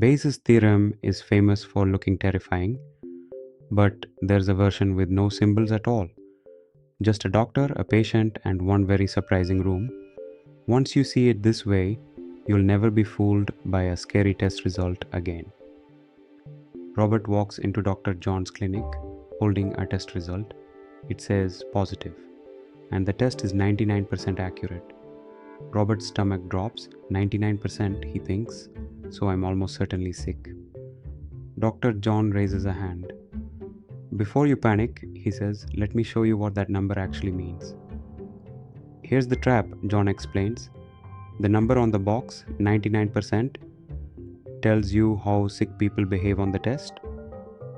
Bayes' theorem is famous for looking terrifying, but there's a version with no symbols at all. Just a doctor, a patient, and one very surprising room. Once you see it this way, you'll never be fooled by a scary test result again. Robert walks into Dr. John's clinic holding a test result. It says positive, and the test is 99% accurate. Robert's stomach drops. 99%, he thinks, so I'm almost certainly sick. Dr. John raises a hand. Before you panic, he says, let me show you what that number actually means. Here's the trap, John explains. The number on the box, 99%, tells you how sick people behave on the test.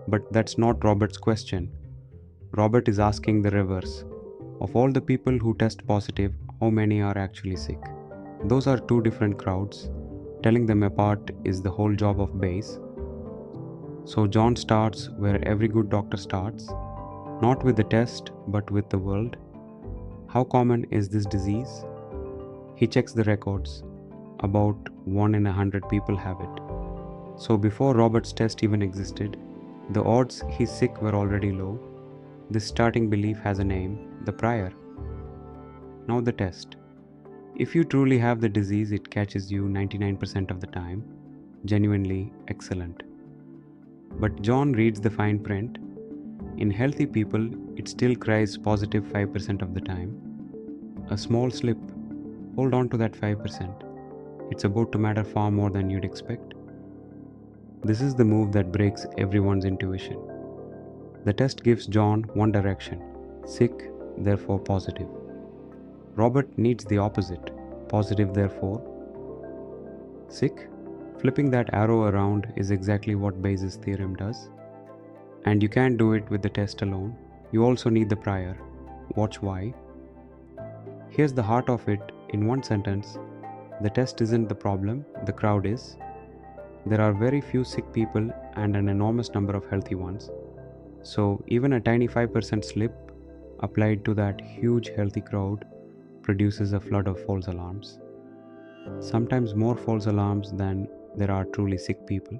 But that's not Robert's question. Robert is asking the reverse. Of all the people who test positive, how many are actually sick? Those are two different crowds. Telling them apart is the whole job of Bayes. So John starts where every good doctor starts, not with the test, but with the world. How common is this disease? He checks the records. About 1 in 100 people have it. So before Robert's test even existed, the odds he's sick were already low. This starting belief has a name, the prior. Now the test. If you truly have the disease, it catches you 99% of the time. Genuinely excellent. But John reads the fine print. In healthy people, it still cries positive 5% of the time. A small slip. Hold on to that 5%. It's about to matter far more than you'd expect. This is the move that breaks everyone's intuition. The test gives John one direction. Sick, therefore positive. Robert needs the opposite. Positive, therefore sick. Flipping that arrow around is exactly what Bayes' theorem does. And you can't do it with the test alone. You also need the prior. Watch why. Here's the heart of it in one sentence. The test isn't the problem, the crowd is. There are very few sick people and an enormous number of healthy ones. So even a tiny 5% slip applied to that huge healthy crowd produces a flood of false alarms. Sometimes more false alarms than there are truly sick people.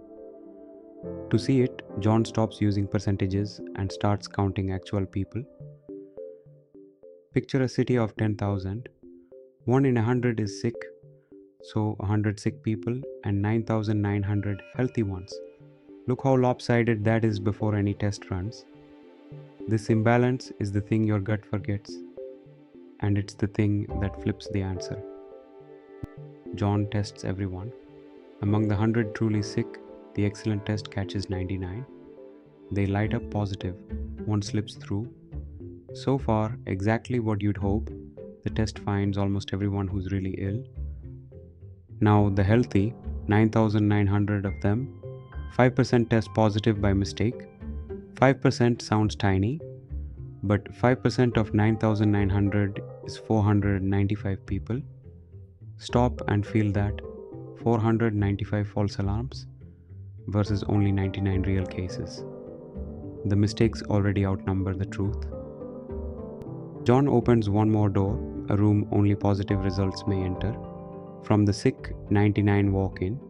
To see it, John stops using percentages and starts counting actual people. Picture a city of 10,000. 1 in 100 is sick, so 100 sick people and 9,900 healthy ones. Look how lopsided that is before any test runs. This imbalance is the thing your gut forgets, and it's the thing that flips the answer. John tests everyone. Among the 100 truly sick, the excellent test catches 99. They light up positive. One slips through. So far, exactly what you'd hope. The test finds almost everyone who's really ill. Now, the healthy, 9,900 of them, 5% test positive by mistake. 5% sounds tiny, but 5% of 9,900 is 495 people. Stop and feel that. 495 false alarms versus only 99 real cases. The mistakes already outnumber the truth. John opens one more door, a room only positive results may enter. From the sick, 99 walk in.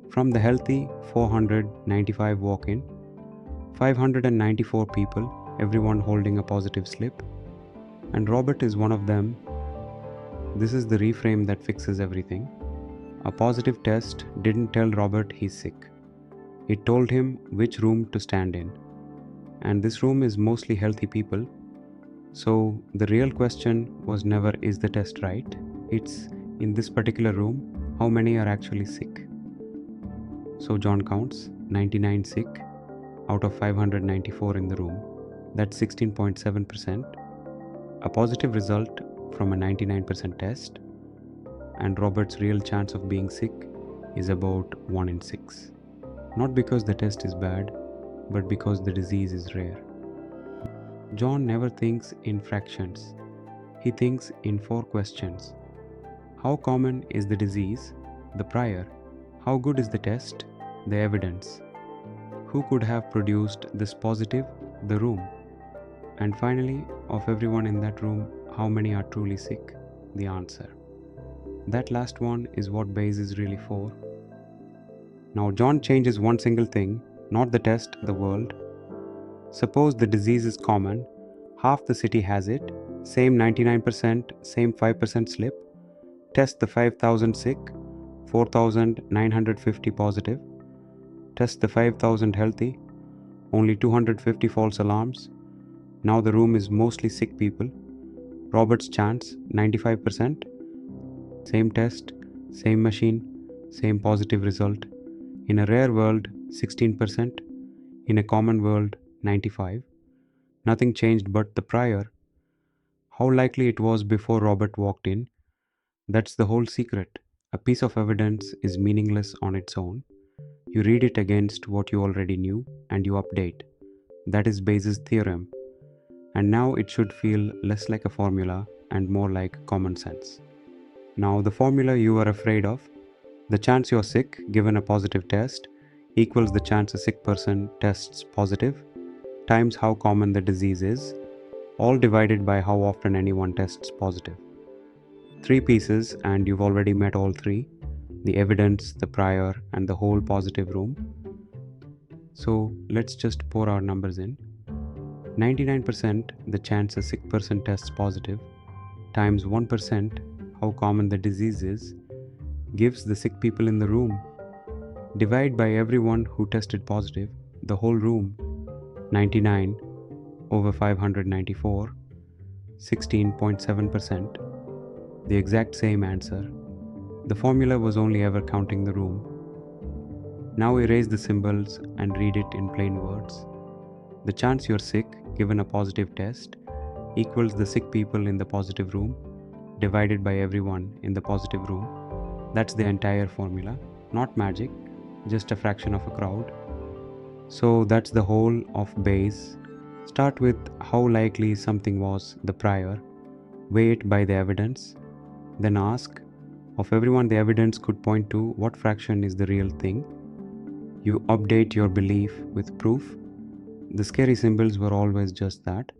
From the healthy, 495 walk in. 594 people, everyone holding a positive slip. And Robert is one of them. This is the reframe that fixes everything. A positive test didn't tell Robert he's sick. It told him which room to stand in. And this room is mostly healthy people. So the real question was never, is the test right? It's, in this particular room, how many are actually sick? So John counts 99 sick out of 594 in the room. That's 16.7%. A positive result from a 99% test. And Robert's real chance of being sick is about 1 in 6. Not because the test is bad, but because the disease is rare. John never thinks in fractions. He thinks in 4 questions. How common is the disease? The prior. How good is the test? The evidence. Who could have produced this positive? The room. And finally, of everyone in that room, how many are truly sick? The answer. That last one is what Bayes is really for. Now John changes one single thing, not the test, the world. Suppose the disease is common, half the city has it, same 99%, same 5% slip. Test the 5,000 sick, 4,950 positive. Test the 5,000 healthy, only 250 false alarms. Now the room is mostly sick people. Robert's chance 95%. Same test, same machine, same positive result. In a rare world 16%. In a common world 95. Nothing changed but the prior. How likely it was before Robert walked in. That's the whole secret. A piece of evidence is meaningless on its own. You read it against what you already knew and you update. That is Bayes' theorem. And now it should feel less like a formula and more like common sense. Now, the formula you are afraid of, the chance you're sick given a positive test equals the chance a sick person tests positive times how common the disease is, all divided by how often anyone tests positive. 3 pieces, and you've already met all 3: the evidence, the prior, and the whole positive room. So let's just pour our numbers in. 99% the chance a sick person tests positive times 1% how common the disease is gives the sick people in the room. Divide by everyone who tested positive, the whole room. 99 over 594, 16.7%. The exact same answer. The formula was only ever counting the room. Now erase the symbols and read it in plain words. The chance you're sick given a positive test equals the sick people in the positive room divided by everyone in the positive room. That's the entire formula, not magic, just a fraction of a crowd. So that's the whole of Bayes. Start with how likely something was the prior, weigh it by the evidence, then ask, of everyone the evidence could point to, what fraction is the real thing? You update your belief with proof. The scary symbols were always just that.